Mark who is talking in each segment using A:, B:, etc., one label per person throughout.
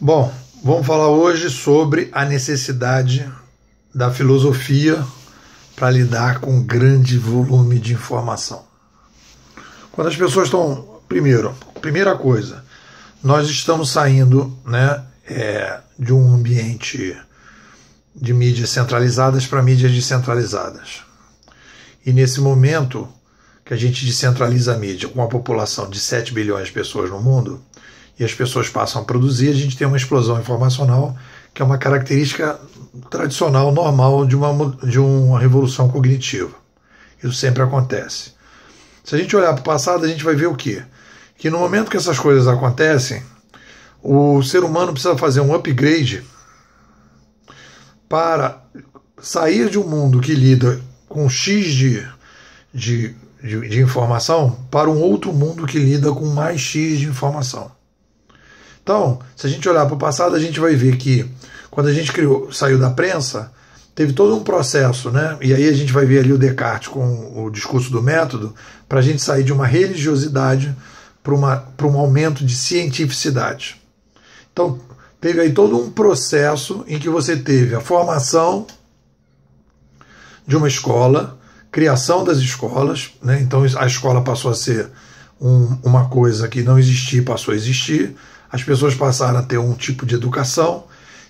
A: Bom, vamos falar hoje sobre a necessidade da filosofia para lidar com um grande volume de informação. Quando as pessoas estão... Primeira coisa, nós estamos saindo, de um ambiente de mídias centralizadas para mídias descentralizadas. E nesse momento que a gente descentraliza a mídia com uma população de 7 bilhões de pessoas no mundo, e as pessoas passam a produzir, a gente tem uma explosão informacional, que é uma característica tradicional, normal de uma revolução cognitiva. Isso sempre acontece. Se a gente olhar para o passado, a gente vai ver o quê? Que no momento que essas coisas acontecem, o ser humano precisa fazer um upgrade para sair de um mundo que lida com X de informação para um outro mundo que lida com mais X de informação. Então, se a gente olhar para o passado, a gente vai ver que quando a gente saiu da prensa, teve todo um processo, e aí a gente vai ver ali o Descartes com o discurso do método, para a gente sair de uma religiosidade para um aumento de cientificidade. Então, teve aí todo um processo em que você teve a formação de uma escola, criação das escolas, então a escola passou a ser uma coisa que não existia, passou a existir, as pessoas passaram a ter um tipo de educação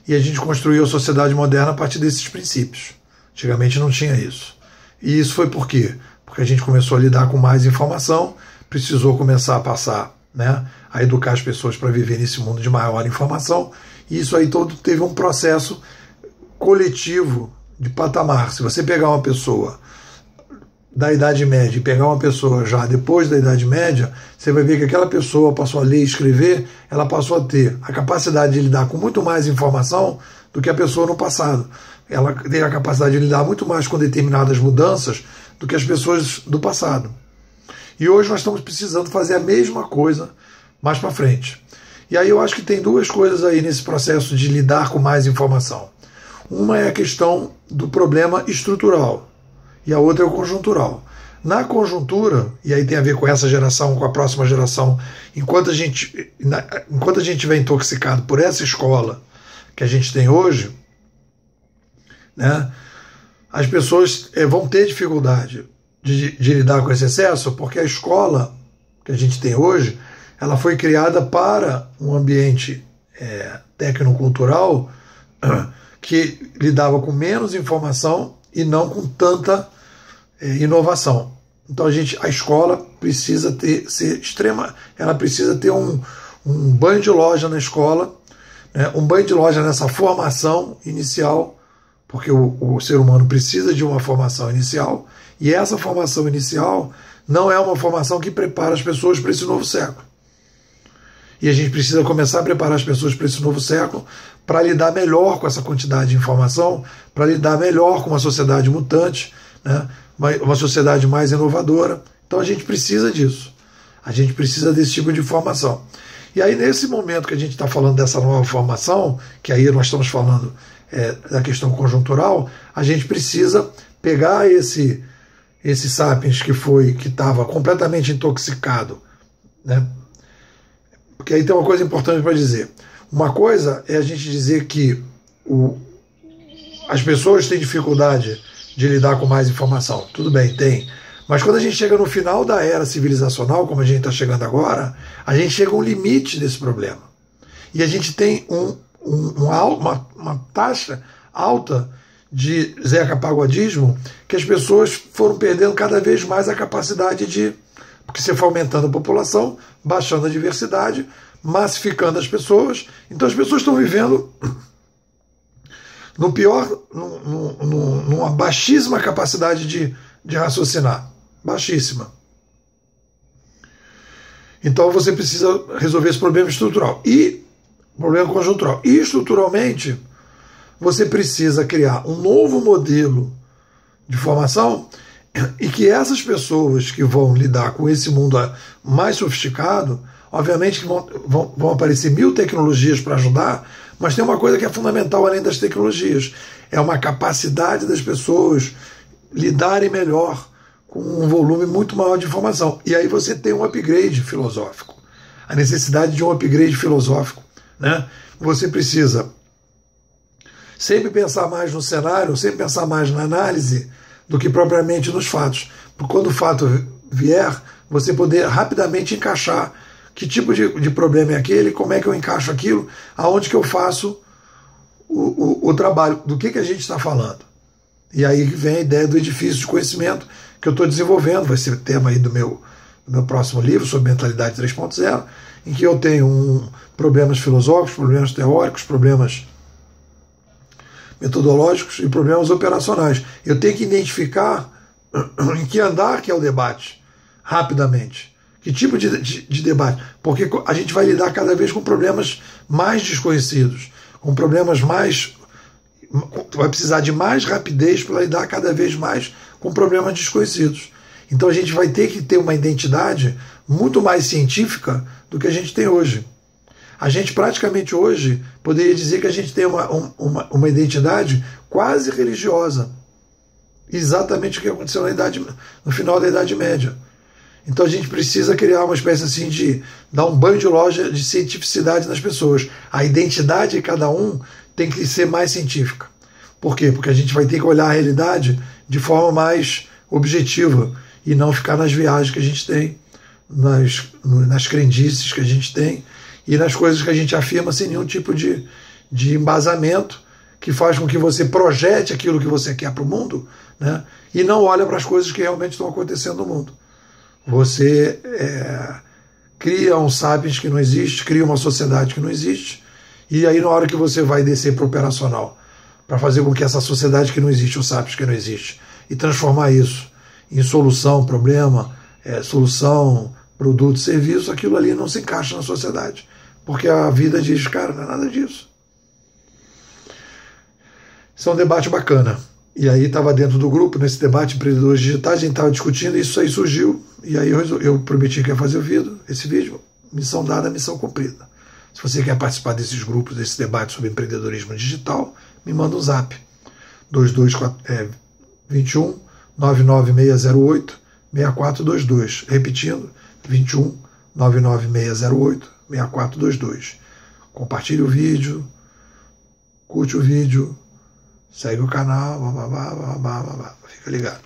A: e a gente construiu a sociedade moderna a partir desses princípios. Antigamente não tinha isso. E isso foi por quê? Porque a gente começou a lidar com mais informação, precisou começar a passar, a educar as pessoas para viver nesse mundo de maior informação, e isso aí todo teve um processo coletivo de patamar. Se você pegar uma pessoa da Idade Média e pegar uma pessoa já depois da Idade Média, você vai ver que aquela pessoa passou a ler e escrever, ela passou a ter a capacidade de lidar com muito mais informação do que a pessoa no passado. Ela tem a capacidade de lidar muito mais com determinadas mudanças do que as pessoas do passado. E hoje nós estamos precisando fazer a mesma coisa mais para frente. E aí eu acho que tem duas coisas aí nesse processo de lidar com mais informação. Uma é a questão do problema estrutural, e a outra é o conjuntural. Na conjuntura, e aí tem a ver com essa geração, com a próxima geração, enquanto a gente estiver intoxicado por essa escola que a gente tem hoje, as pessoas vão ter dificuldade de lidar com esse excesso, porque a escola que a gente tem hoje, ela foi criada para um ambiente tecnocultural que lidava com menos informação e não com tanta inovação. Então a escola precisa ser extrema, ela precisa ter um banho de loja na escola, um banho de loja nessa formação inicial, porque o ser humano precisa de uma formação inicial, e essa formação inicial não é uma formação que prepara as pessoas para esse novo século. E a gente precisa começar a preparar as pessoas para esse novo século, para lidar melhor com essa quantidade de informação, para lidar melhor com uma sociedade mutante, uma sociedade mais inovadora. Então a gente precisa disso. A gente precisa desse tipo de informação. E aí, nesse momento que a gente está falando dessa nova formação, que aí nós estamos falando da questão conjuntural, a gente precisa pegar esse sapiens que estava completamente intoxicado, Porque aí tem uma coisa importante para dizer. Uma coisa é a gente dizer que as pessoas têm dificuldade de lidar com mais informação. Tudo bem, tem. Mas quando a gente chega no final da era civilizacional, como a gente está chegando agora, a gente chega a um limite desse problema. E a gente tem uma taxa alta de Zeca Pagodismo, que as pessoas foram perdendo cada vez mais a capacidade de... Porque você foi aumentando a população, baixando a diversidade, massificando as pessoas. Então as pessoas estão vivendo numa baixíssima capacidade de raciocinar. Baixíssima. Então você precisa resolver esse problema estrutural. E problema conjuntural. E estruturalmente, você precisa criar um novo modelo de formação e que essas pessoas que vão lidar com esse mundo mais sofisticado, obviamente que vão aparecer 1000 tecnologias para ajudar, mas tem uma coisa que é fundamental além das tecnologias, é uma capacidade das pessoas lidarem melhor com um volume muito maior de informação. E aí você tem um upgrade filosófico, a necessidade de um upgrade filosófico, né? Você precisa sempre pensar mais no cenário, sempre pensar mais na análise do que propriamente nos fatos. Porque quando o fato vier, você poder rapidamente encaixar que tipo de problema é aquele, como é que eu encaixo aquilo, aonde que eu faço o trabalho, do que a gente está falando. E aí vem a ideia do edifício de conhecimento que eu estou desenvolvendo, vai ser tema aí do meu próximo livro sobre mentalidade 3.0, em que eu tenho problemas filosóficos, problemas teóricos, problemas metodológicos e problemas operacionais. Eu tenho que identificar em que andar que é o debate, rapidamente. Que tipo de debate? Porque a gente vai lidar cada vez com problemas mais desconhecidos, com problemas mais... vai precisar de mais rapidez para lidar cada vez mais com problemas desconhecidos. Então a gente vai ter que ter uma identidade muito mais científica do que a gente tem hoje. A gente praticamente hoje poderia dizer que a gente tem uma identidade quase religiosa. Exatamente o que aconteceu no final da Idade Média. Então a gente precisa criar uma espécie assim de dar um banho de loja de cientificidade nas pessoas. A identidade de cada um tem que ser mais científica. Por quê? Porque a gente vai ter que olhar a realidade de forma mais objetiva e não ficar nas viagens que a gente tem, nas crendices que a gente tem e nas coisas que a gente afirma sem nenhum tipo de embasamento que faz com que você projete aquilo que você quer para o mundo, né? E não olha para as coisas que realmente estão acontecendo no mundo. Você cria um sapiens que não existe, cria uma sociedade que não existe, e aí na hora que você vai descer para o operacional, para fazer com que essa sociedade que não existe, o sapiens que não existe, e transformar isso em solução, problema, solução, produto, serviço, aquilo ali não se encaixa na sociedade. Porque a vida diz, cara, não é nada disso. Isso é um debate bacana. E aí estava dentro do grupo, nesse debate empreendedores digitais, a gente estava discutindo, e isso aí surgiu, e aí eu prometi que ia fazer esse vídeo, missão dada, missão cumprida. Se você quer participar desses grupos, desse debate sobre empreendedorismo digital, me manda um zap, 21 99608 6422, repetindo, 21 99608 6422. Compartilhe o vídeo, curte o vídeo, segue o canal, fica ligado.